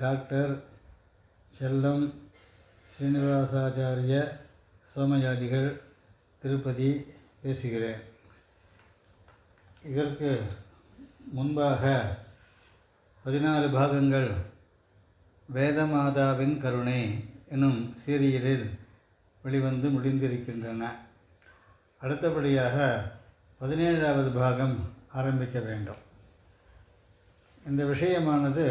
Doctor செல்லம் ஸ்ரீனிவாசாச்சாரிய சோமயாஜிகள், திருப்பதி பேசுகிறேன். இதற்கு முன்பாக 14 பாகங்கள் வேதமாதாவின் கருணை எனும் சீரியலில் வெளிவந்து முடிந்திருக்கின்றன. அடுத்தபடியாக 17வது பாகம் ஆரம்பிக்க வேண்டும். இந்த விஷயமானது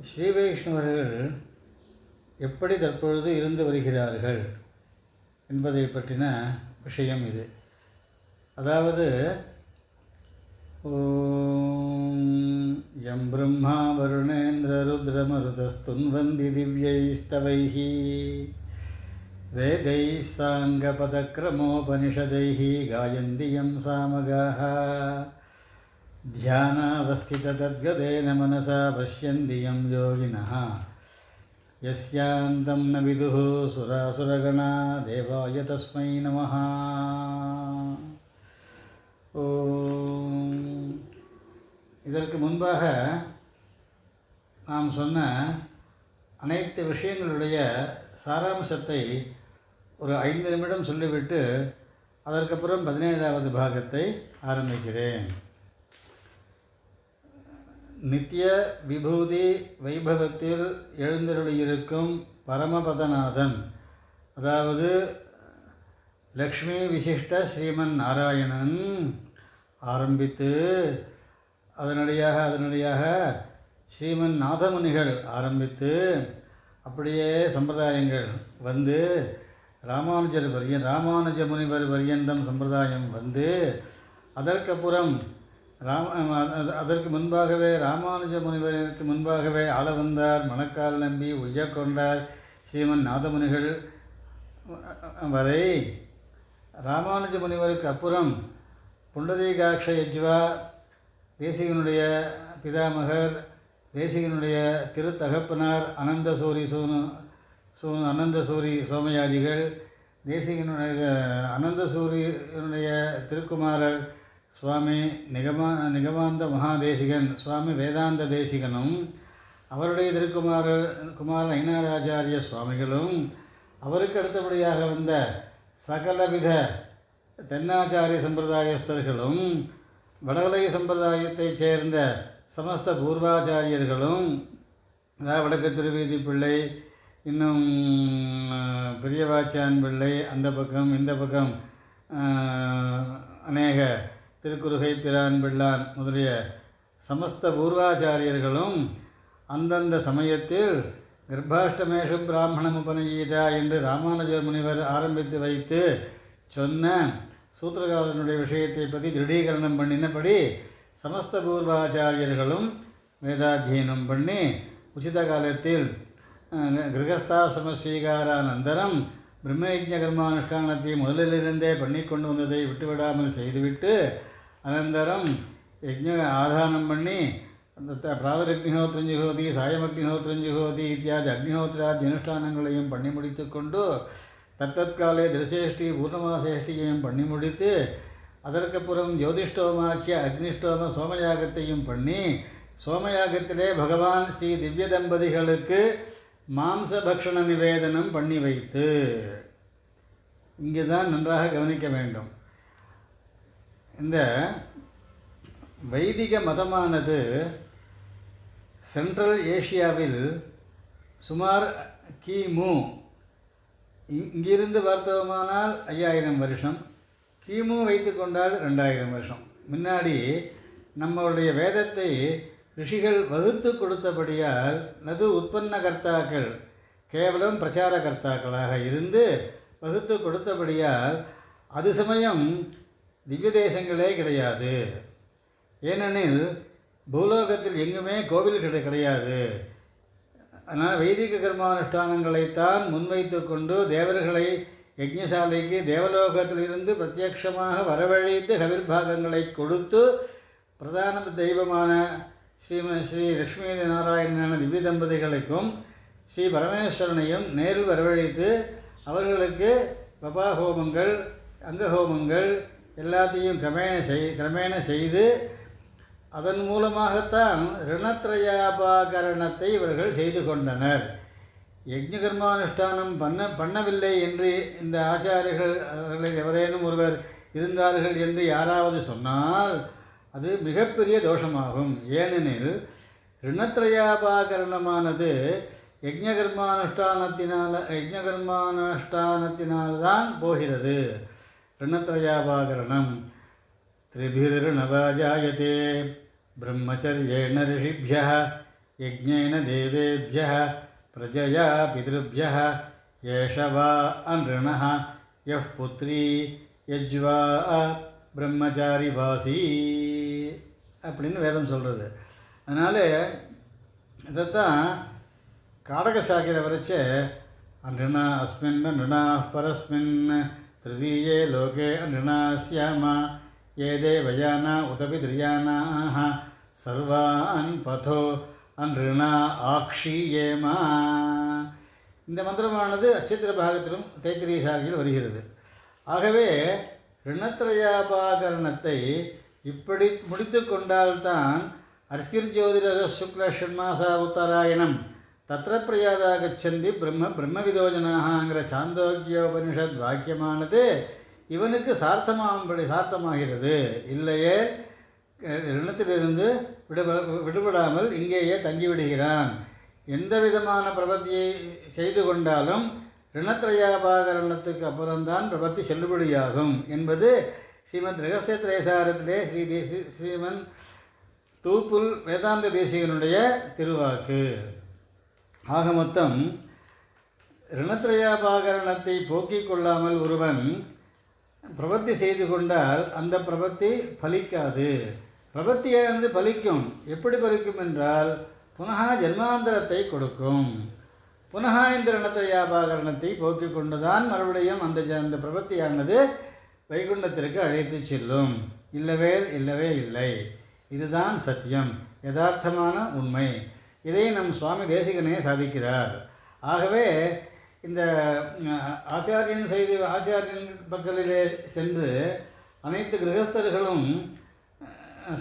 ஸ்ரீ வைஷ்ணவர்கள் எப்படி தற்பொழுது இருந்து வருகிறார்கள் என்பதை பற்றின விஷயம் இது. அதாவது யம் பிரம்மா வருணேந்திர ருத்ரமருதஸ்துன்வந்தி திவ்யைஸ்தவைஹி வேதைः சாங்கபதக்ரமோபனிஷதைः காயந்தி யம் சாமகாः ध्यानावस्थिततद्गतेन मनसा पश्यन्ति यं योगिनः यस्यान्तं न विदुः सुरासुरगणा देवाय तस्मै नमः. இதற்கு முன்பாக நாம் சொன்ன அனைத்து விஷயங்களுடைய சாராம்சத்தை ஒரு 5 நிமிடம் சொல்லிவிட்டு அதற்கப்புறம் 17வது பாகத்தை ஆரம்பிக்கிறேன். நித்திய விபூதி வைபவத்தில் எழுந்தருளியிருக்கும் பரமபதநாதன், அதாவது லக்ஷ்மி விசிஷ்ட ஸ்ரீமன் நாராயணன் ஆரம்பித்து அதனடியாக ஸ்ரீமன் நாதமுனிகள் ஆரம்பித்து அப்படியே சம்பிரதாயங்கள் வந்து ராமானுஜ முனிவர் பரியந்தம் சம்பிரதாயம் வந்து அதற்கப்புறம் அதற்கு முன்பாகவே ராமானுஜ முனிவருக்கு முன்பாகவே ஆள வந்தார், மணக்கால் நம்பி உய்ய கொண்டார் ஸ்ரீமன் நாதமுனிகள் வரை. ராமானுஜ முனிவருக்கு அப்புறம் புண்டரீகாட்ச யஜ்வா தேசிகனுடைய பிதாமகர், தேசிகனுடைய திருத்தகப்பனார் அனந்தசூரி சோமயாஜிகள், தேசிகனுடைய அனந்தசூரியனுடைய திருக்குமாரர் சுவாமி நிகமாந்த மகாதேசிகன், சுவாமி வேதாந்த தேசிகனும், அவருடைய குமாரன் ஐனாராச்சாரிய சுவாமிகளும், அவருக்கு அடுத்தபடியாக வந்த சகலவித தென்னாச்சாரிய சம்பிரதாயஸ்தர்களும், வடகலை சம்பிரதாயத்தைச் சேர்ந்த சமஸ்த பூர்வாச்சாரியர்களும், அதாவது வடக்கு திருவீதி பிள்ளை, இன்னும் பெரியவாச்சான் பிள்ளை, அந்த பக்கம் இந்த பக்கம் அநேக திருக்குறுகை பிரான் பிள்ளான் முதலிய சமஸ்த பூர்வாச்சாரியர்களும் அந்தந்த சமயத்தில் கர்ப்பாஷ்டமேஷு பிராமணம் உபநயீதா என்று ராமானுஜ முனிவர் ஆரம்பித்து வைத்து சொன்ன சூத்திரகாரனுடைய விஷயத்தை பற்றி திருடீகரணம் பண்ணினபடி சமஸ்த பூர்வாச்சாரியர்களும் வேதாத்தியனம் பண்ணி உச்சித காலத்தில் கிரகஸ்தாசிரம ஸ்வீகாரானந்தரம் பிரம்மயஜ்ஞ கர்மானுஷ்டானத்தை முதலிலிருந்தே பண்ணி கொண்டு வந்ததை விட்டுவிடாமல் செய்துவிட்டு அனந்தரம் யஜ்ஞ ஆதானம் பண்ணி அந்த பிராதரக்னிஹோத்ரஞ்சுகோதி சாயமக்னிஹோத்ரஞ்சுகோதி இத்தியாதி அக்னிஹோத்ராதி அனுஷ்டானங்களையும் பண்ணி முடித்து கொண்டு தத்தத்காலே திருசேஷ்டி பூர்ணமாசேஷ்டியையும் பண்ணி முடித்து அதற்கப்புறம் ஜோதிஷ்டோமாக்கிய அக்னிஷ்டோம சோமயாகத்தையும் பண்ணி சோமயாகத்திலே பகவான் ஸ்ரீ திவ்ய தம்பதிகளுக்கு மாம்ச பக்ஷண நிவேதனம் பண்ணி வைத்து, இங்கே தான் நன்றாக கவனிக்க வேண்டும். இந்த வைதிக மதமானது சென்ட்ரல் ஏஷியாவில் சுமார் கிமு, இங்கிருந்து பார்த்தோமானால் 5000 வருஷம், கிமு வைத்து கொண்டால் 2000 வருஷம் முன்னாடி நம்மளுடைய வேதத்தை ரிஷிகள் வகுத்து கொடுத்தபடியால் நது உற்பன்ன கர்த்தாக்கள் கேவலம் பிரச்சார கர்த்தாக்களாக இருந்து வகுத்து கொடுத்தபடியால் அது சமயம் திவ்ய தேசங்களே கிடையாது. ஏனெனில் பூலோகத்தில் எங்குமே கோவில் கிடையாது. அதனால் வைதிக கர்மானுஷ்டானங்களைத்தான் முன்வைத்து கொண்டு தேவர்களை யஜ்ஞசாலைக்கு தேவலோகத்திலிருந்து பிரத்யட்சமாக வரவழைத்து கவிர்பாகங்களை கொடுத்து பிரதான தெய்வமான ஸ்ரீ லக்ஷ்மி நாராயணனான திவ்ய தம்பதிகளுக்கும் ஸ்ரீ பரமேஸ்வரனையும் நேரில் வரவழைத்து அவர்களுக்கு பபா ஹோமங்கள் அங்க ஹோமங்கள் எல்லாத்தையும் கிரமேண செய்து அதன் மூலமாகத்தான் ரிணத்ரயாபாகரணத்தை இவர்கள் செய்து கொண்டனர். யஜ்ஞகர்மானுஷ்டானம் பண்ணவில்லை என்று இந்த ஆச்சாரியர்கள் எவரேனும் ஒருவர் இருந்தார்கள் என்று யாராவது சொன்னால் அது மிகப்பெரிய தோஷமாகும். ஏனெனில் ரிணத்ரயாபாகரணமானது யஜ்ஞகர்மானுஷ்டானத்தினால்தான் போகிறது. ரிணத்ரயாபாகரணம் திரிபிர்ணவாஜாயதே பிரம்மச்சர்யேண ரிஷிभ्यः யஜ்ஞேன தேவேभ्यः பிரஜயா பிதृभ्यः ஏஷ வா அன்றிணः யः புத்ரி யஜ்வா பிரம்மச்சாரி வாசி அப்படின்னு வேதம் சொல்கிறது. அதனால் இதைத்தான் காடக சாக்கியில் வரைச்ச அன்றிணா அஸ்மின் நிருணா பரஸ்மின் திருதீயே லோகே அன்றிணா ஸ்யாமா ஏதே வயானா உதபி திரியானாக சர்வான் பதோ அன்றிணா ஆக்ஷியேமா. இந்த மந்திரமானது அச்சித்திர பாகத்திலும் தைத்திரிய சாகியில் வருகிறது. ஆகவே ரிணத்ரயாபாகரணத்தை இப்படி முடித்து கொண்டால்தான் அர்ச்சிர்ஜோதிரக சுக்ல ஷண்மாசா உத்தராயணம் தத்திர பிரயாதா கச்சந்தி பிரம்மவிதோஜனாங்கிற சாந்தோக்கியோபனிஷத் வாக்கியமானது இவனுக்கு சார்த்தமாகிறது. இல்லையே ரிணத்திலிருந்து விடுபடாமல் இங்கேயே தங்கிவிடுகிறான். எந்த விதமான பிரபத்தியை செய்து கொண்டாலும் ரிணத்ரயாபாகரணத்துக்கு அப்புறம்தான் பிரபத்தி செல்லுபடியாகும் என்பது ஸ்ரீமத் ரகசிய திரேசாரத்திலே ஸ்ரீமன் தூப்புல் வேதாந்த தேசிகனுடைய திருவாக்கு. ஆக மொத்தம் ரிணத்ரயாபாகரணத்தை போக்கிக் கொள்ளாமல் ஒருவன் பிரபத்தி செய்து கொண்டால் அந்த பிரபத்தி பலிக்காது. பிரபத்தியானது பலிக்கும். எப்படி பலிக்கும் என்றால் புனः ஜென்மாந்தரத்தை கொடுக்கும். புனः இந்த ரிணத்ரயாபாகரணத்தை போக்கிக் கொண்டுதான் மறுபடியும் அந்த பிரபத்தியானது வைகுண்டத்திற்கு அழைத்து செல்லும். இல்லவே இல்லை. இதுதான் சத்தியம், யதார்த்தமான உண்மை. இதை நம் சுவாமி தேசிகனே சாதிக்கிறார். ஆகவே இந்த ஆச்சாரியன் பக்கலிலே சென்று அனைத்து கிரகஸ்தர்களும்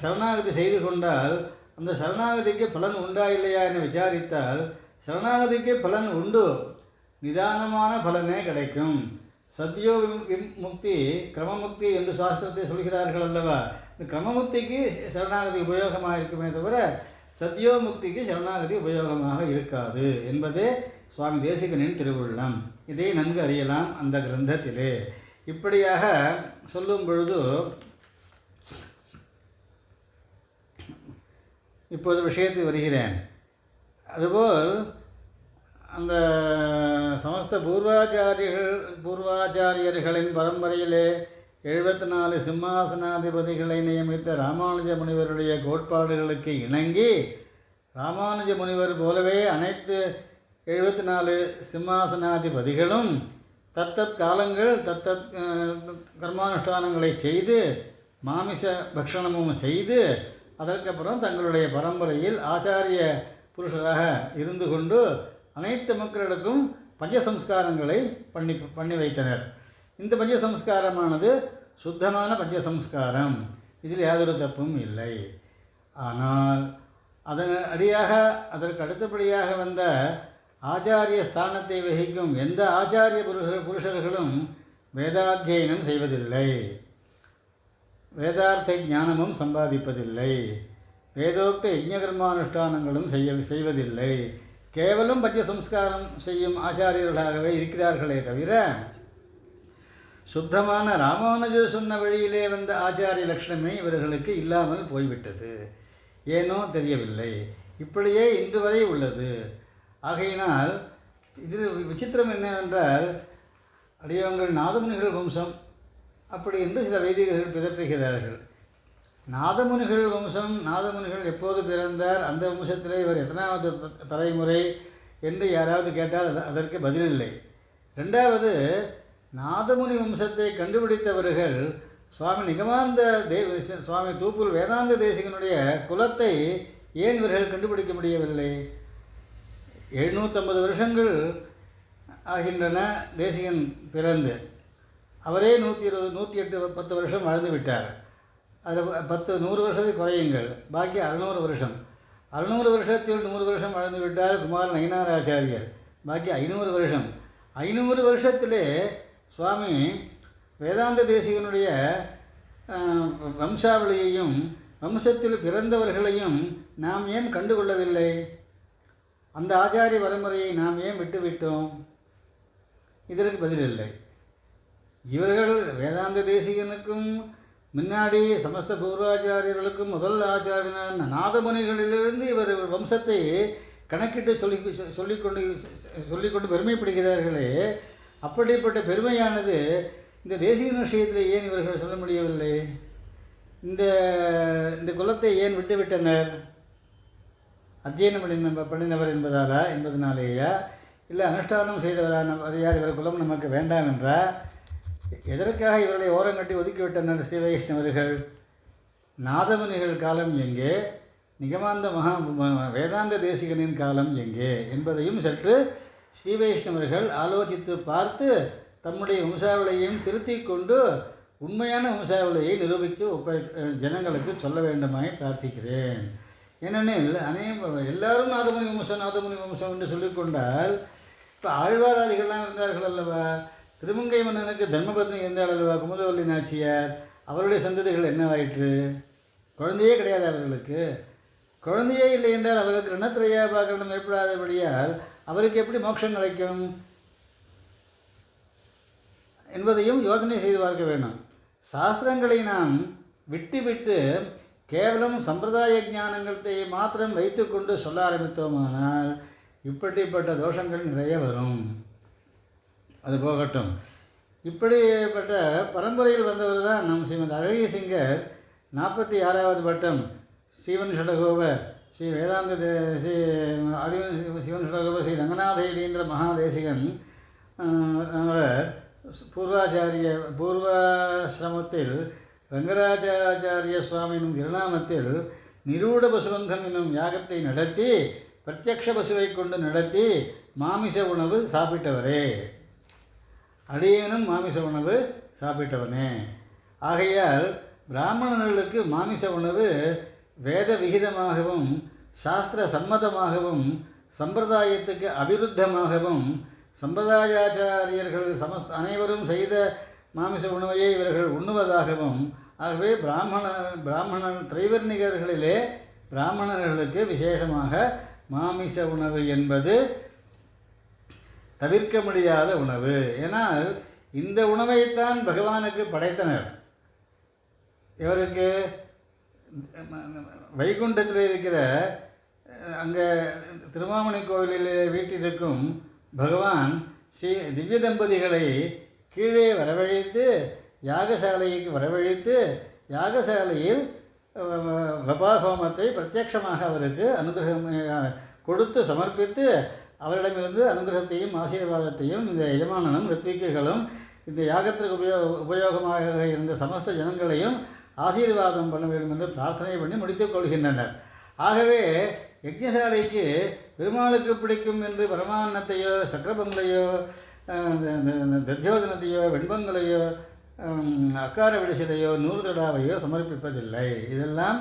சரணாகதி செய்து கொண்டால் அந்த சரணாகதிக்கு பலன் உண்டா இல்லையா என விசாரித்தால் சரணாகதிக்கு பலன் உண்டு, நிதானமான பலனே கிடைக்கும். சத்யோ முக்தி கிரமமுக்தி என்று சாஸ்திரத்தை சொல்கிறார்கள் அல்லவா. இந்த கிரமமுக்திக்கு சரணாகதி உபயோகமாக இருக்குமே தவிர சத்யோ முக்திக்கு சரணாகதி உபயோகமாக இருக்காது என்பதே சுவாமி தேசிகனின் திருவுள்ளம். இதை நன்கு அறியலாம் அந்த கிரந்தத்திலே. இப்படியாக சொல்லும் பொழுது இப்போது விஷயத்துக்கு வருகிறேன். அதுபோல் அந்த சமஸ்த பூர்வாச்சாரியர்களின் பரம்பரையிலே 74 சிம்மாசனாதிபதிகளை நியமித்த ராமானுஜ முனிவருடைய கோட்பாடுகளுக்கு இணங்கி ராமானுஜ முனிவர் போலவே அனைத்து 74 சிம்மாசனாதிபதிகளும் தத்தத் காலங்கள் தத்தத் கர்மானுஷ்டானங்களை செய்து மாமிச பக்ஷணமும் செய்து அதற்கப்புறம் தங்களுடைய பரம்பரையில் ஆச்சாரிய புருஷராக இருந்து கொண்டு அனைத்து மக்களுக்கும் பஞ்சசம்ஸ்காரங்களை பண்ணி வைத்தனர். இந்த பஞ்சசம்ஸ்காரமானது சுத்தமான பஞ்சசம்ஸ்காரம், இதில் யாதொரு தப்பும் இல்லை. ஆனால் அதற்கு அடுத்தபடியாக வந்த ஆச்சாரிய ஸ்தானத்தை வகிக்கும் எந்த ஆச்சாரிய புருஷர்களும் வேதாத்தியனம் செய்வதில்லை, வேதார்த்த ஞானமும் சம்பாதிப்பதில்லை, வேதோக்த யஜ்ஞகர்மானுஷ்டானங்களும் செய்வதில்லை. கேவலம் பஞ்சசம்ஸ்காரம் செய்யும் ஆச்சாரியர்களாகவே இருக்கிறார்களே தவிர சுத்தமான ராமானுஜர் சொன்ன வழியிலே வந்த ஆச்சாரிய லட்சணமே இவர்களுக்கு இல்லாமல் போய்விட்டது. ஏனோ தெரியவில்லை. இப்படியே இன்று வரை உள்ளது. ஆகையினால் இதில் விசித்திரம் என்னவென்றால் அடியவங்கள் நாதமுனிகள் வம்சம் அப்படி என்று சில வைதிகர்கள் பிதற்றுகிறார்கள். நாதமுனிகள் வம்சம், நாதமுனிகள் எப்போது பிறந்தார், அந்த வம்சத்திலே இவர் எத்தனாவது தலைமுறை என்று யாராவது கேட்டால் அதற்கு பதிலில்லை. ரெண்டாவது, நாதமுனி வம்சத்தை கண்டுபிடித்தவர்கள் சுவாமி தூப்புல் வேதாந்த தேசிகனுடைய குலத்தை ஏன் இவர்கள் கண்டுபிடிக்க முடியவில்லை? 750 வருஷங்கள் ஆகின்றன தேசிகன் பிறந்து. அவரே 120, 108, 10 வருஷம் வாழ்ந்து விட்டார். அதில் 100 வருஷத்துக்கு குறையுங்கள், பாக்கி 600 வருஷம். 600 வருஷத்தில் 100 வருஷம் வாழ்ந்து விட்டார் குமாரன் நயினாராச்சாரியர், பாக்கி 500 வருஷம். 500 வருஷத்திலே சுவாமி வேதாந்த தேசிகனுடைய வம்சாவளியையும் வம்சத்தில் பிறந்தவர்களையும் நாம் ஏன் கண்டுகொள்ளவில்லை? அந்த ஆச்சாரிய பரம்பரையை நாம் ஏன் விட்டுவிட்டோம்? இதற்கு பதில் இல்லை. இவர்கள் வேதாந்த தேசிகனுக்கும் முன்னாடி சமஸ்த பூர்வாச்சாரியர்களுக்கும் முதல் ஆச்சாரியனான நாதமுனிகளிலிருந்து இவர் வம்சத்தை கணக்கிட்டு சொல்லிக்கொண்டு பெருமைப்படுகிறார்களே, அப்படிப்பட்ட பெருமையானது இந்த தேசிகன் விஷயத்தில் ஏன் இவர்கள் சொல்ல முடியவில்லை? இந்த குலத்தை ஏன் விட்டுவிட்டனர்? அத்தியனம் பண்ணினவர் என்பதனாலேயா, இல்லை அனுஷ்டானம் செய்தவரான யார் இவர் குலம் நமக்கு வேண்டாம் என்றால் எதற்காக இவர்களை ஓரங்கட்டி ஒதுக்கிவிட்டனர் ஸ்ரீ வைஷ்ணவர்கள்? நாதமுனிகள் காலம் எங்கே, நிகமாந்த வேதாந்த தேசிகனின் காலம் எங்கே என்பதையும் சற்று ஸ்ரீ வைஷ்ணவர்கள் ஆலோசித்து பார்த்து தம்முடைய வம்சாவளியையும் திருத்திக் கொண்டு உண்மையான வம்சாவளியை நிரூபித்து ஜனங்களுக்கு சொல்ல வேண்டுமாய் பிரார்த்திக்கிறேன். ஏனெனில் எல்லாரும் நாதமுனி வம்சம் என்று சொல்லிக்கொண்டால், இப்போ ஆழ்வாராதிகள்லாம் இருந்தார்கள் அல்லவா, திருமங்கை மன்னனுக்கு தர்மபத்னி இருந்தாள் அல்லவா, குமுதவல்லி நாச்சியார், அவருடைய சந்ததிகள் என்னவாயிற்று? குழந்தையே கிடையாது அவர்களுக்கு. குழந்தையே இல்லை என்றால் அவருக்கு ரணத்திரையாபாகரணம் ஏற்படாதபடியால் அவருக்கு எப்படி மோட்சம் கிடைக்கும் என்பதையும் யோசனை செய்து பார்க்க வேண்டும். சாஸ்திரங்களை நாம் விட்டு கேவலம் சம்பிரதாய ஞானங்களை மாத்திரம் வைத்துக்கொண்டு சொல்ல ஆரம்பித்தோமானால் இப்படிப்பட்ட தோஷங்கள் நிறைய வரும். அது போகட்டும். இப்படிப்பட்ட பரம்பரையில் வந்தவர் தான் நம் ஸ்ரீமத் அழகிய சிங்கர் 46வது பட்டம் ஸ்ரீவன் ஷடகோப ஸ்ரீ வேதாந்த ஸ்ரீ சிவன் ஷடகோப ஸ்ரீ ரங்கநாதேந்திர மகாதேசிகன். அவர் பூர்வாசிரமத்தில் ரங்கராஜாச்சாரிய சுவாமி எனும் திருநாமத்தில் நிரூட பசுவந்தம் என்னும் யாகத்தை நடத்தி பிரத்யக்ஷ பசுவை கொண்டு நடத்தி மாமிச உணவு சாப்பிட்டவரே. அடியேனும் மாமிச உணவு சாப்பிட்டவனே. ஆகையால் பிராமணர்களுக்கு மாமிச உணவு வேத விகிதமாகவும் சாஸ்திர சம்மதமாகவும் சம்பிரதாயத்துக்கு அவிருத்தமாகவும் சம்பிரதாயாச்சாரியர்கள் அனைவரும் செய்த மாமிச உணவையே இவர்கள் உண்ணுவதாகவும், ஆகவே பிராமணன் திரைவர்ணிகர்களிலே பிராமணர்களுக்கு விசேஷமாக மாமிச உணவு என்பது தவிர்க்க முடியாத உணவு. ஏனால் இந்த உணவைத்தான் பகவானுக்கு படைத்தனர். இவருக்கு வைகுண்டத்தில் இருக்கிற அங்கே திருமாமணி கோவிலில் வீட்டிற்கும் பகவான் ஸ்ரீ திவ்ய தம்பதிகளை கீழே வரவழைத்து யாகசாலைக்கு வரவழைத்து யாகசாலையில் வபாஹோமத்தை பிரத்யட்சமாக அவருக்கு அனுகிரகம் கொடுத்து சமர்ப்பித்து அவரிடமிருந்து அனுகிரகத்தையும் ஆசீர்வாதத்தையும் இந்த எஜமானனும் ரித்விக்குகளும் இந்த யாகத்திற்கு உபயோகமாக இருந்த சமஸ்த ஜனங்களையும் ஆசீர்வாதம் பண்ண வேண்டும் என்று பிரார்த்தனை பண்ணி முடித்துக் கொள்கின்றனர். ஆகவே யஜ்ஞசாலைக்கு பெருமாளுக்கு பிடிக்கும் என்று பரமான்னத்தையோ சக்கரபங்களையோ தத்யோதனத்தையோ வெண்பங்களையோ அக்கார விடிசலையோ நூறுதடாவையோ சமர்ப்பிப்பதில்லை. இதெல்லாம்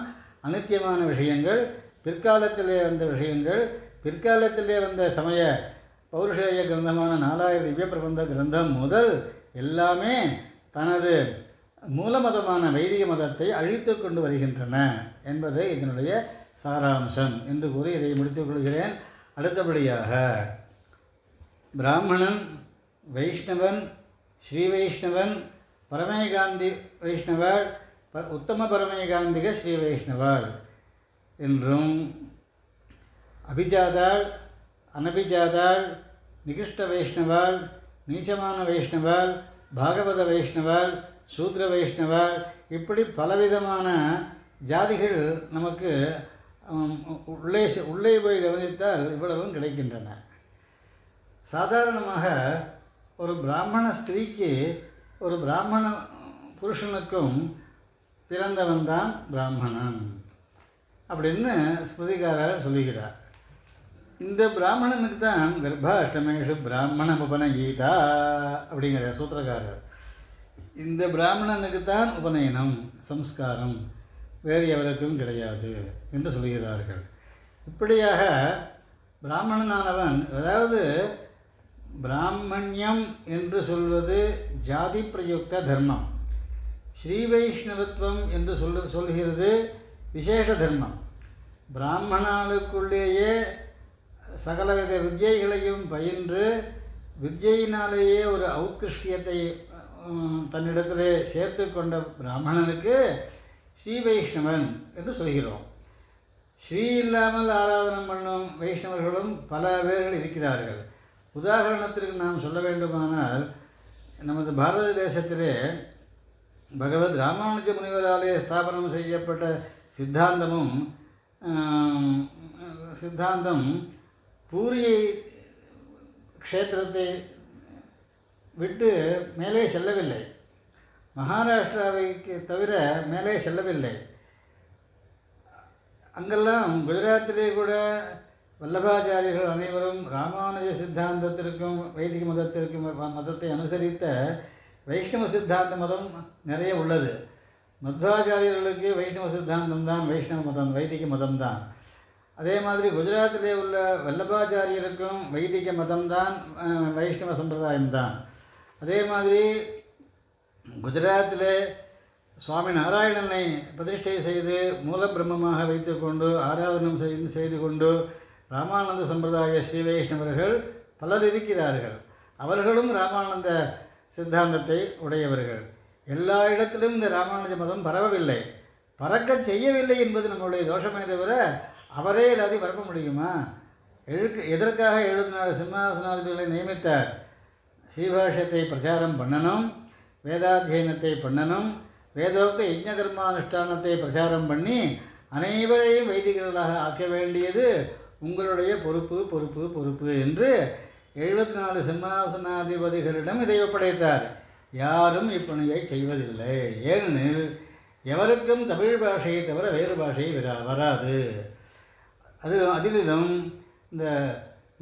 அனித்தியமான விஷயங்கள், பிற்காலத்திலே வந்த விஷயங்கள். பிற்காலத்திலே வந்த சமய பௌருஷேய கிரந்தமான 4000 திவ்ய பிரபந்த கிரந்தம் முதல் எல்லாமே தனது மூலமதமான வைதிக மதத்தை அழித்து கொண்டு வருகின்றன என்பது இதனுடைய சாராம்சம் என்று கூறி இதை முடித்துக் கொள்கிறேன். அடுத்தபடியாக பிராமணன், வைஷ்ணவன், ஸ்ரீ வைஷ்ணவன், பரமேகாந்தி வைஷ்ணவாள், உத்தம பரமேகாந்திக ஸ்ரீ வைஷ்ணவாள் என்றும் அபிஜாதாள், அனபிஜாதாள், நிகிருஷ்ட வைஷ்ணவாள், நீச்சமான வைஷ்ணவாள், பாகவத வைஷ்ணவாள், சூத்ர வைஷ்ணவாள், இப்படி பலவிதமான ஜாதிகள் நமக்கு உள்ளே போய் கவனித்தால் இவ்வளவும் கிடைக்கின்றன. சாதாரணமாக ஒரு பிராமண ஸ்திரீக்கு ஒரு பிராமண புருஷனுக்கும் பிறந்தவன் தான் பிராமணன் அப்படின்னு ஸ்மிருதிகாரர் சொல்லுகிறார். இந்த பிராமணனுக்கு தான் கர்ப்பாஷ்டமேஷு பிராமண உபநகீதா அப்படிங்கிற சூத்திரக்காரர். இந்த பிராமணனுக்கு தான் உபநயனம் சம்ஸ்காரம், வேறு எவருக்கும் கிடையாது என்று சொல்கிறார்கள். இப்படியாக பிராமணனானவன், அதாவது பிராமணியம் என்று சொல்வது ஜாதி பிரயுக்த தர்மம், ஸ்ரீ வைஷ்ணவத்துவம் என்று சொல்கிறது விசேஷ தர்மம். பிராமணனுக்குள்ளேயே சகலவித வித்யைகளையும் பயின்று வித்யினாலேயே ஒரு ஔத்கிருஷ்டியத்தை தன்னிடத்திலே சேர்த்து கொண்ட பிராமணனுக்கு ஸ்ரீ வைஷ்ணவன் என்று சொல்கிறோம். ஸ்ரீ இல்லாமல் ஆராதனம் பண்ணும் வைஷ்ணவர்களும் பல பேர்கள் இருக்கிறார்கள். உதாரணத்திற்கு நாம் சொல்ல வேண்டுமானால், நமது பாரத தேசத்திலே பகவத் ராமானுஜ முனிவராலே ஸ்தாபனம் செய்யப்பட்ட சித்தாந்தம் பூரியை க்ஷேத்திரத்தை விட்டு மேலே செல்லவில்லை, மகாராஷ்டிராவைக்கு தவிர மேலே செல்லவில்லை. அங்கெல்லாம் குஜராத்திலே கூட வல்லபாச்சாரியர்கள் அனைவரும் ராமானுஜ சித்தாந்தத்திற்கும் வைதிக மதத்திற்கும் மதத்தை அனுசரித்த வைஷ்ணவ சித்தாந்த மதம் நிறைய உள்ளது. மத்வாச்சாரியர்களுக்கு வைஷ்ணவ சித்தாந்தம் தான் வைஷ்ணவ மதம், வைதிக மதம்தான். அதே மாதிரி குஜராத்திலே உள்ள வல்லபாச்சாரியருக்கும் வைதிக மதம்தான் வைஷ்ணவ சம்பிரதாயம்தான். அதே மாதிரி குஜராத்திலே சுவாமி நாராயணனை பிரதிஷ்டை செய்து மூல பிரம்மமாக வைத்துக்கொண்டு ஆராதனம் செய்து கொண்டு ராமானந்த சம்பிரதாய ஸ்ரீ வைஷ்ணவர்கள் பலர் இருக்கிறார்கள். அவர்களும் ராமானந்த சித்தாந்தத்தை உடையவர்கள். எல்லா இடத்திலும் இந்த ராமானுஜ மதம் பரவவில்லை, பறக்க செய்யவில்லை என்பது நம்மளுடைய தோஷமே தவிர அவரே எல்லாத்தையும் பரப்ப முடியுமா? எதற்காக 74 சிம்மாசனாதிபதிகளை நியமித்தார்? ஸ்ரீபாஷ்யத்தை பிரச்சாரம் பண்ணணும், வேதாத்தியனத்தை பண்ணணும், வேதோக்த யஜ்ஞகர்மானுஷ்டானத்தை பிரச்சாரம் பண்ணி அனைவரையும் வைதிகர்களாக ஆக்க வேண்டியது உங்களுடைய பொறுப்பு பொறுப்பு பொறுப்பு என்று 74 சிம்மாசனாதிபதிகளிடம் இதை ஒப்படைத்தார். யாரும் இப்பணியை செய்வதில்லை. ஏனெனில் எவருக்கும் தமிழ் பாஷையை தவிர வேறு பாஷை வராது. அதிலும் இந்த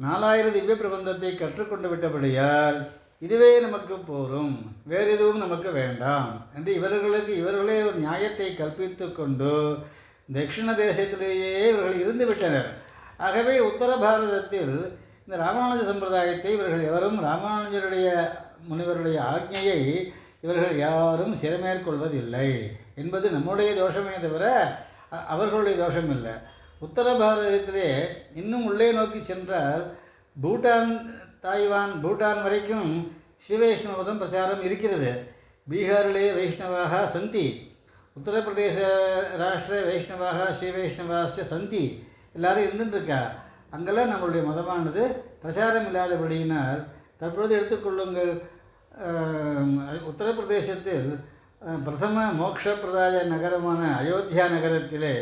4000 திவ்ய பிரபந்தத்தை கற்றுக்கொண்டு விட்டபடியால் இதுவே நமக்கு போரும், வேறு எதுவும் நமக்கு வேண்டாம் என்று இவர்களே ஒரு நியாயத்தை கற்பித்து கொண்டு தட்சிண தேசத்திலேயே இவர்கள் இருந்து விட்டனர். ஆகவே உத்தர பாரதத்தில் இந்த ராமானுஜ சம்பிரதாயத்தை இவர்கள் எவரும் ராமானுஜருடைய முனிவருடைய ஆக்ஞையை இவர்கள் யாரும் சிறமேற்கொள்வதில்லை என்பது நம்முடைய தோஷமே தவிர அவர்களுடைய தோஷம் இல்லை. உத்தர பாரதத்திலே இன்னும் உள்ளே நோக்கி சென்றால் பூட்டான், தாய்வான், பூட்டான் வரைக்கும் ஸ்ரீ வைஷ்ணவ மதம் பிரச்சாரம் இருக்கிறது. பீகாரிலே வைஷ்ணவாக சந்தி, உத்தரப்பிரதேச ராஷ்டிர வைஷ்ணவாக ஸ்ரீ வைஷ்ணவாஸ்ட சந்தி, எல்லோரும் இருந்துட்டுருக்கா. அங்கெல்லாம் நம்மளுடைய மதமானது பிரச்சாரம் இல்லாதபடியினால் தற்பொழுது எடுத்துக்கொள்ளுங்கள், உத்தரப்பிரதேசத்தில் பிரதம மோக்ஷப்பிரதாய நகரமான அயோத்தியா நகரத்திலே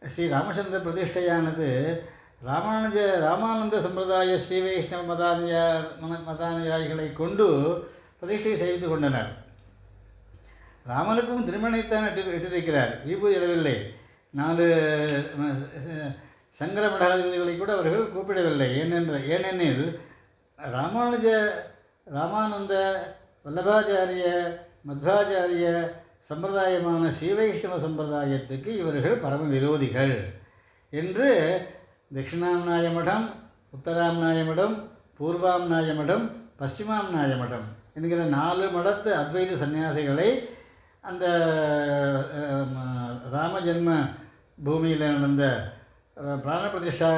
ஸ்ரீ ராமச்சந்திர பிரதிஷ்டையானது ராமானந்த சம்பிரதாய ஸ்ரீ வைஷ்ணவ மதானுயாயிகளை கொண்டு பிரதிஷ்டை செய்து கொண்டனர். ராமனுக்கும் திருமணைத்தான் இட்டிருக்கிறார், விபூதி இடவில்லை. 4 சங்கர மடாதிபதிகளை கூட அவர்கள் கூப்பிடவில்லை. ஏனெனில் ராமானந்த வல்லபாச்சாரிய மத்வாச்சாரிய சம்பிரதாயமான ஸ்ரீ வைஷ்ணவ சம்பிரதாயத்துக்கு இவர்கள் பரம விரோதிகள் என்று தட்சிணாம்நாய மடம், உத்தராம்நாய மடம், பூர்வாம்நாய மடம், பশ্চিமாம்நாய மடம் என்கிற 4 மடத்து அத்வைத சன்னியாசிகளை அந்த ராமஜன்ம பூமியில் நடந்த பிராண பிரதிஷ்டா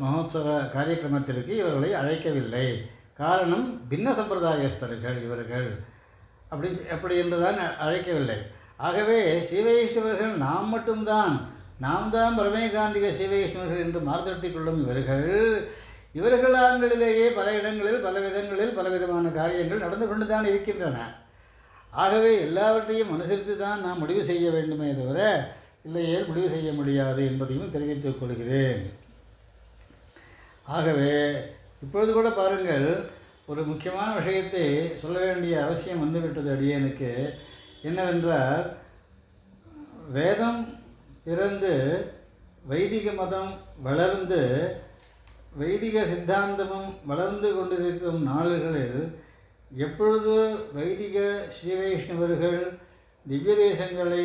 மகோத்சவ காரியக்கிரமத்திற்கு இவர்களை அழைக்கவில்லை. காரணம், பின்ன சம்பிரதாயஸ்தர்கள் இவர்கள், அப்படி என்றுதான் அழைக்கவில்லை. ஆகவே ஸ்ரீ வைஷ்ணவர்கள் நாம் தான் பரமேகாந்திக ஸ்ரீ வைஷ்ணவர்கள் என்று மார்த்தட்டி கொள்ளும் இவர்களாங்களிலேயே பல இடங்களில் பல விதங்களில் பலவிதமான காரியங்கள் நடந்து கொண்டு தான் இருக்கின்றன. ஆகவே எல்லாவற்றையும் அனுசரித்து தான் நாம் முடிவு செய்ய வேண்டுமே தவிர இல்லையே முடிவு செய்ய முடியாது என்பதையும் தெரிவித்துக் கொள்கிறேன். ஆகவே இப்பொழுது கூட பாருங்கள், ஒரு முக்கியமான விஷயத்தை சொல்ல வேண்டிய அவசியம் வந்துவிட்டது அடியேனுக்கு. என்னவென்றால், வேதம் பிறந்து வைதிக மதம் வளர்ந்து வைதிக சித்தாந்தமும் வளர்ந்து கொண்டிருக்கும் நாடுகளில் எப்பொழுது வைதிக ஸ்ரீ வைஷ்ணவர்கள் திவ்ய தேசங்களை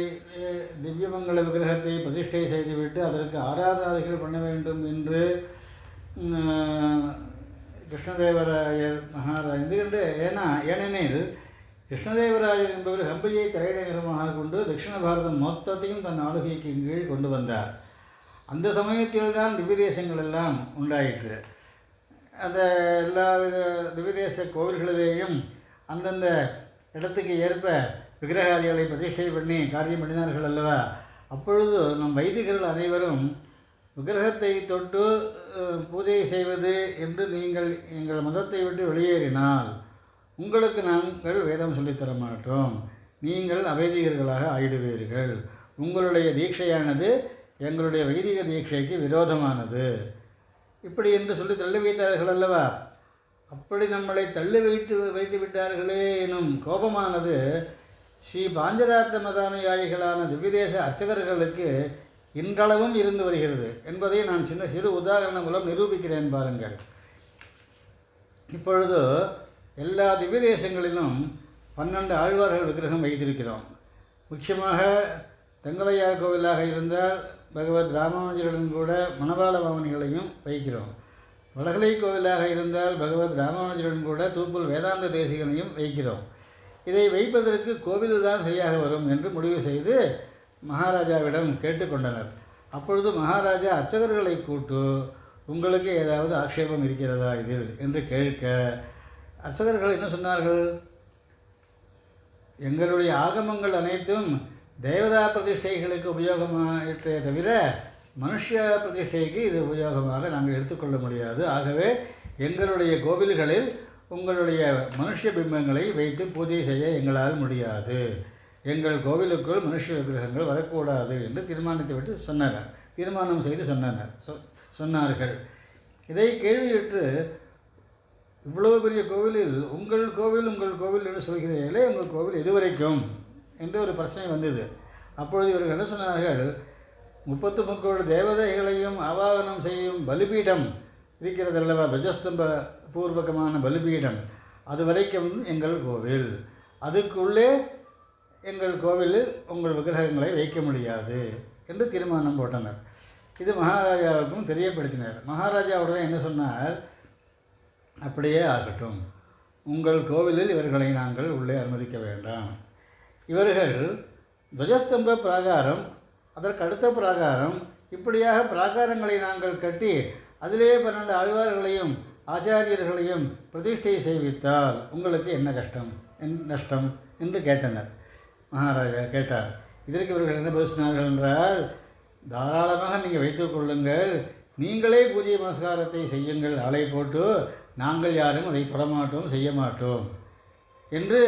திவ்யமங்கல விக்கிரகத்தை பிரதிஷ்டை செய்துவிட்டு அதற்கு ஆராதனைகள் பண்ண வேண்டும் என்று கிருஷ்ணதேவராயர் மகாராஜ் ஏனெனில் கிருஷ்ணதேவராயர் என்பவர் ஹம்பியை தலைநகரமாக கொண்டு தட்சிண பாரதம் மொத்தத்தையும் தன் ஆளுகைக்கு கீழ் கொண்டு வந்தார். அந்த சமயத்தில்தான் திவ்ய தேசங்கள் எல்லாம் உண்டாயிற்று. அந்த எல்லா வித திவ்யதேச கோவில்களிலேயும் அந்தந்த இடத்துக்கு ஏற்ப விக்கிரகாதிகளை பிரதிஷ்டை பண்ணி காரியம் பண்ணினார்கள் அல்லவா. அப்பொழுது நம் வைதிகர்கள் அனைவரும் விக்கிரகத்தை தொட்டு பூஜை செய்வது என்று நீங்கள் எங்கள் மதத்தை விட்டு வெளியேறினால் உங்களுக்கு நாங்கள் வேதம் சொல்லித்தர மாட்டோம், நீங்கள் அவைதிகர்களாக ஆயிடுவீர்கள், உங்களுடைய தீட்சையானது எங்களுடைய வைதிக தீட்சைக்கு விரோதமானது இப்படி என்று சொல்லி தள்ளி வைத்தார்கள் அல்லவா. அப்படி நம்மளை தள்ளி வைத்து விட்டார்களே எனும் கோபமானது ஸ்ரீ பாஞ்சராத்திர மதானுயாயிகளான திவ்யதேச அர்ச்சகர்களுக்கு இன்றளவும் இருந்து வருகிறது என்பதை நான் சிறு உதாரணம் மூலம் நிரூபிக்கிறேன் பாருங்கள். இப்பொழுது எல்லா திவ்ய தேசங்களிலும் 12 ஆழ்வார்கள் விக்கிரகம் வைத்திருக்கிறோம். முக்கியமாக தெங்கலையார் கோவிலாக இருந்தால் பகவத் ராமானுஜருடன் கூட மணவாள மாமனிகளையும் வைக்கிறோம். வடகலை கோவிலாக இருந்தால் பகவத் ராமானுஜருடன் கூட தூப்புல் வேதாந்த தேசிகனையும் வைக்கிறோம். இதை வைப்பதற்கு கோவில்தான் சரியாக வரும் என்று முடிவு செய்து மகாராஜாவிடம் கேட்டுக்கொண்டனர். அப்பொழுது மகாராஜா அர்ச்சகர்களை கூட்டு உங்களுக்கு ஏதாவது ஆட்சேபம் இருக்கிறதா இதில் என்று கேட்க அர்ச்சகர்கள் என்ன சொன்னார்கள், எங்களுடைய ஆகமங்கள் அனைத்தும் தேவதா பிரதிஷ்டைகளுக்கு உபயோகமாயிற்றே தவிர மனுஷ பிரதிஷ்டைக்கு இது உபயோகமாக நாங்கள் எடுத்துக்கொள்ள முடியாது. ஆகவே எங்களுடைய கோவில்களில் உங்களுடைய மனுஷ பிம்பங்களை வைத்து பூஜை செய்ய எங்களால் முடியாது, எங்கள் கோவிலுக்குள் மனுஷ விக்கிரகங்கள் வரக்கூடாது என்று தீர்மானம் செய்து சொன்னார்கள். இதை கேள்வியுற்று இவ்வளவு பெரிய கோவிலில் உங்கள் கோவில் என்று சொல்கிறீர்களே, உங்கள் கோவில் எதுவரைக்கும் என்று ஒரு பிரச்சனை வந்தது. அப்பொழுது இவர்கள் என்ன சொன்னார்கள், 33 தேவதைகளையும் ஆவாகனம் செய்யும் பலிபீடம் இருக்கிறதல்லவா, துவஜஸ்தம்ப பூர்வகமான பலிபீடம், அது வரைக்கும் எங்கள் கோவில், அதுக்குள்ளே எங்கள் கோவிலில் உங்கள் விக்கிரகங்களை வைக்க முடியாது என்று தீர்மானம் போட்டனர். இது மகாராஜாவுக்கும் தெரியப்படுத்தினர். மகாராஜா உடனே என்ன சொன்னார், அப்படியே ஆகட்டும், உங்கள் கோவிலில் இவர்களை நாங்கள் உள்ளே அனுமதிக்க வேண்டாம். இவர்கள் துவஜஸ்தம்ப பிராகாரம், அதற்கு அடுத்த பிராகாரம், இப்படியாக பிராகாரங்களை நாங்கள் கட்டி அதிலே 12 ஆழ்வார்களையும் ஆச்சாரியர்களையும் பிரதிஷ்டை செய்வித்தால் உங்களுக்கு என்ன நஷ்டம் என்று கேட்டனர். மகாராஜா கேட்டார். இதற்கு இவர்கள் என்ன பேசினார்கள் என்றால், தாராளமாக நீங்கள் வைத்துக் கொள்ளுங்கள், நீங்களே பூஜை நமஸ்காரத்தை செய்யுங்கள், ஆளை போட்டு, நாங்கள் யாரும் அதை தொடமாட்டோம், செய்ய மாட்டோம் என்று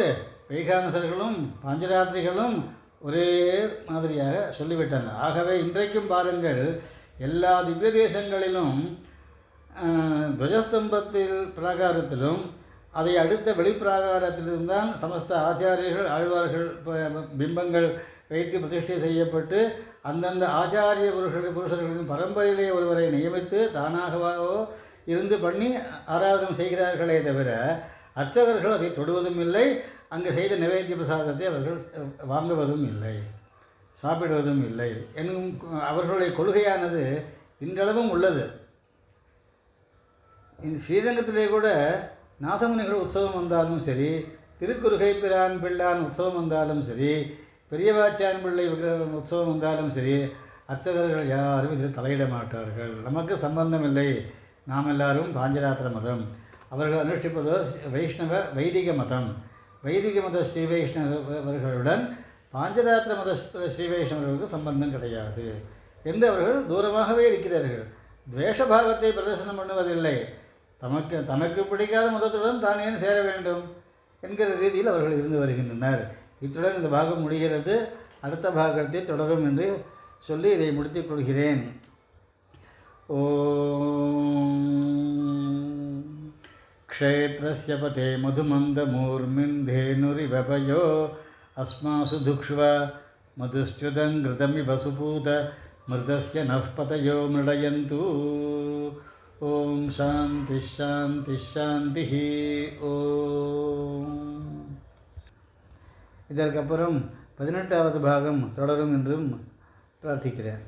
வைகானசர்களும் பாஞ்சராத்திரிகளும் ஒரே மாதிரியாக சொல்லிவிட்டனர். ஆகவே இன்றைக்கும் பாருங்கள், எல்லா திவ்ய தேசங்களிலும் துவஜஸ்தம்பத்தில் பிராகாரத்திலும் அதை அடுத்த வெளிப்பிராகாரத்திலிருந்தான் சமஸ்த ஆச்சாரியர்கள் ஆழ்வார்கள் பிம்பங்கள் வைத்து பிரதிஷ்டை செய்யப்பட்டு அந்தந்த ஆச்சாரிய புருஷர்களின் பரம்பரையிலே ஒருவரை நியமித்து தானாகவோ இருந்து பண்ணி ஆராதனை செய்கிறார்களே தவிர அர்ச்சகர்கள் அதை தொடுவதும் இல்லை, அங்கு செய்த நிவேத்திய பிரசாதத்தை அவர்கள் வாங்குவதும் இல்லை, சாப்பிடுவதும் இல்லை என்னும் அவர்களுடைய கொள்கையானது இன்றளவும் உள்ளது. இந்த ஸ்ரீரங்கத்திலே கூட நாதமுனிகள் உற்சவம் வந்தாலும் சரி, திருக்குறுகை பிரான் பிள்ளான் உற்சவம் வந்தாலும் சரி, பெரியவாச்சான் பிள்ளை விக்கிரக உற்சவம் வந்தாலும் சரி, அர்ச்சகர்கள் யாரும் இதில் தலையிட மாட்டார்கள். நமக்கு சம்பந்தம் இல்லை, நாம் எல்லாரும் பாஞ்சராத்திர மதம், அவர்கள் அனுஷ்டிப்பதோ வைஷ்ணவ வைதிக மதம், வைதிக மத ஸ்ரீ வைஷ்ணவர்களுடன் பாஞ்சராத்திர மத ஸ்ரீ வைஷ்ணவர்களுக்கு சம்பந்தம் கிடையாது என்று அவர்கள் தூரமாகவே இருக்கிறார்கள். துவேஷபாவத்தை பிரதர்சனம் பண்ணுவதில்லை, தனக்கு பிடிக்காத மதத்துடன் தான் ஏன் சேர வேண்டும் என்கிற ரீதியில் அவர்கள் இருந்து வருகின்றனர். இத்துடன் இந்த பாகம் முடிகிறது. அடுத்த பாகத்தை தொடரும் என்று சொல்லி இதை முடித்துக் கொள்கிறேன். ஓம் க்ஷேத்ரஸ்ய பதே மதுமந்தமூர்மிந்தேனுரிவ பயோ அஸ்மாசு துக்ஷ்வ மதுஸ்யுதங்கிருதமிவ சுபூத மிருதஸ்ய நஃபதயோ மிருடயந்து. ஓம் சாந்தி சாந்தி சாந்தி. ஓம். இதற்கப்புறம் 18வது பாகம் தொடரும் என்றும் பிரார்த்திக்கிறேன்.